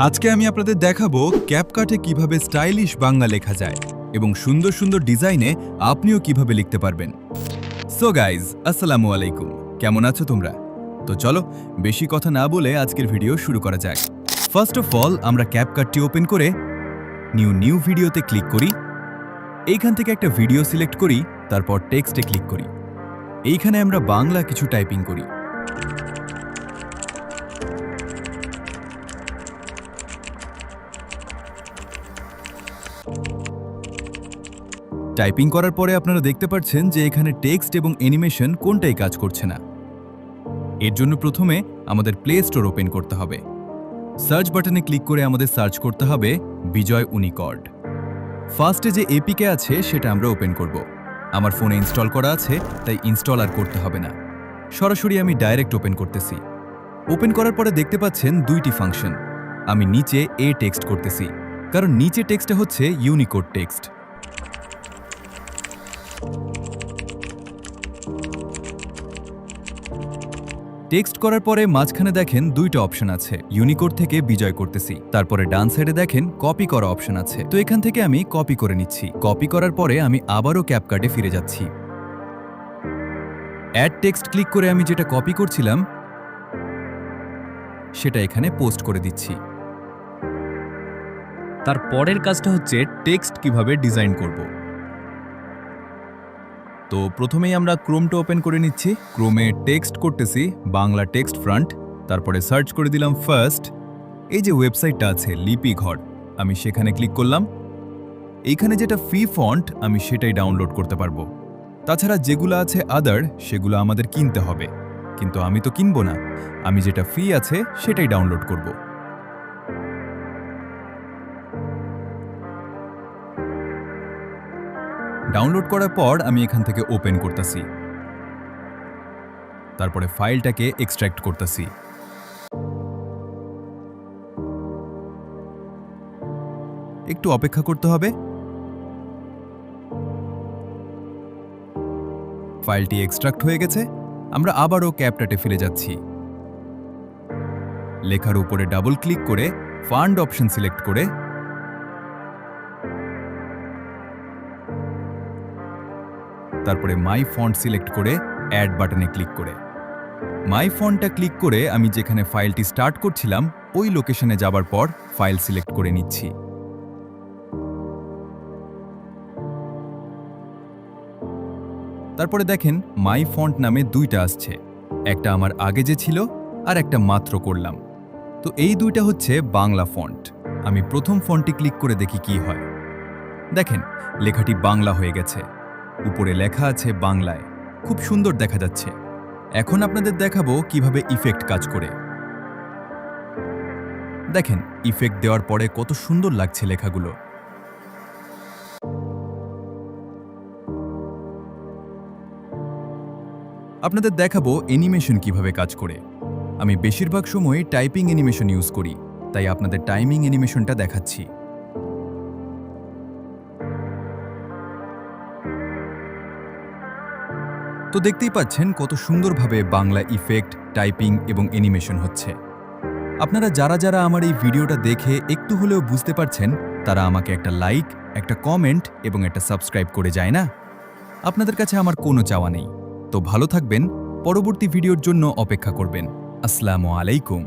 আজকে আমি আপনাদের দেখাবো ক্যাপকাটে কিভাবে স্টাইলিশ বাংলা লেখা যায় এবং সুন্দর সুন্দর ডিজাইনে আপনিও কিভাবে লিখতে পারবেন। সো গাইজ, আসসালামু আলাইকুম, কেমন আছো তোমরা? তো চলো বেশি কথা না বলে আজকের ভিডিও শুরু করা যাক। ফার্স্ট অফ অল আমরা ক্যাপকাটটি ওপেন করে নিউ ভিডিওতে ক্লিক করি। এইখান থেকে একটা ভিডিও সিলেক্ট করি, তারপর টেক্সটে ক্লিক করি। এইখানে আমরা বাংলা কিছু টাইপিং করি। টাইপিং করার পরে আপনারা দেখতে পাচ্ছেন যে এখানে টেক্সট এবং অ্যানিমেশন কোনটাই কাজ করছে না। এর জন্য প্রথমে আমাদের প্লে স্টোর ওপেন করতে হবে। সার্চ বাটনে ক্লিক করে আমাদের সার্চ করতে হবে বিজয় ইউনিকর্ড। ফার্স্টে যে এপিকে আছে সেটা আমরা ওপেন করব। আমার ফোনে ইনস্টল করা আছে, তাই ইনস্টল আর করতে হবে না। সরাসরি আমি ডাইরেক্ট ওপেন করতেছি। ওপেন করার পরে দেখতে পাচ্ছেন দুইটি ফাংশন। আমি নিচে এ টেক্সট করতেছি, কারণ নিচে টেক্সটটা হচ্ছে ইউনিকোড টেক্সট। টেক্সট করার পরে মাঝখানে দেখেন দুইটা অপশন আছে। ইউনিকোড থেকে বিজয় করতেছি, তারপরে ডান সাইডে দেখেন কপি করা অপশন আছে। তো এখান থেকে আমি কপি করে নিচ্ছি। কপি করার পরে আমি আবারও ক্যাপকাটে ফিরে যাচ্ছি। অ্যাড টেক্সট ক্লিক করে আমি যেটা কপি করছিলাম সেটা এখানে পোস্ট করে দিচ্ছি। তার পরের কাজটা হচ্ছে টেক্সট কিভাবে ডিজাইন করব। তো প্রথমেই আমরা ক্রোমটা ওপেন করে নিচ্ছি। ক্রোমে টেক্সট করতেছি বাংলা টেক্সট ফ্রন্ট, তারপরে সার্চ করে দিলাম ফার্স্ট। এই যে ওয়েবসাইটটা আছে লিপি ঘর, আমি সেখানে ক্লিক করলাম। এইখানে যেটা ফ্রি ফন্ট আমি সেটাই ডাউনলোড করতে পারবো। তাছাড়া যেগুলো আছে আদার সেগুলো আমাদের কিনতে হবে, কিন্তু আমি তো কিনবো না। আমি যেটা ফ্রি আছে সেটাই ডাউনলোড করব। ডাউনলোড করার পর আমি এখান থেকে ওপেন করতেছি, তারপরে ফাইলটাকে এক্সট্র্যাক্ট করতেছি। একটু অপেক্ষা করতে হবে। ফাইলটি এক্সট্রাক্ট হয়ে গেছে। আমরা আবারও ক্যাপকাটে ফিরে যাচ্ছি। লেখার উপরে ডাবল ক্লিক করে ফান্ড অপশন সিলেক্ট করে তারপরে মাই ফন্ট সিলেক্ট করে অ্যাড বাটনে ক্লিক করে মাই ফন্টটা ক্লিক করে আমি যেখানে ফাইলটি স্টার্ট করছিলাম ওই লোকেশনে যাবার পর ফাইল সিলেক্ট করে নিচ্ছি। তারপরে দেখেন মাই ফন্ট নামে দুইটা আসছে, একটা আমার আগে যে ছিল আর একটা মাত্র করলাম। তো এই দুইটা হচ্ছে বাংলা ফন্ট। আমি প্রথম ফন্টটি ক্লিক করে দেখি কি হয়। দেখেন লেখাটি বাংলা হয়ে গেছে, উপরে লেখা আছে বাংলায়, খুব সুন্দর দেখা যাচ্ছে। এখন আপনাদের দেখাবো কিভাবে ইফেক্ট কাজ করে। দেখেন ইফেক্ট দেওয়ার পরে কত সুন্দর লাগছে লেখাগুলো। আপনাদের দেখাবো অ্যানিমেশন কিভাবে কাজ করে। আমি বেশিরভাগ সময় টাইপিং অ্যানিমেশন ইউজ করি, তাই আপনাদের টাইমিং অ্যানিমেশনটা দেখাচ্ছি। তো দেখতেই পাচ্ছেন কত সুন্দরভাবে বাংলা ইফেক্ট, টাইপিং এবং অ্যানিমেশন হচ্ছে। আপনারা যারা যারা আমার এই ভিডিওটা দেখে একটু হলেও বুঝতে পারছেন, তারা আমাকে একটা লাইক, একটা কমেন্ট এবং একটা সাবস্ক্রাইব করে যায় না? আপনাদের কাছে আমার কোনো চাওয়া নেই। তো ভালো থাকবেন, পরবর্তী ভিডিওর জন্য অপেক্ষা করবেন। আসসালামু আলাইকুম।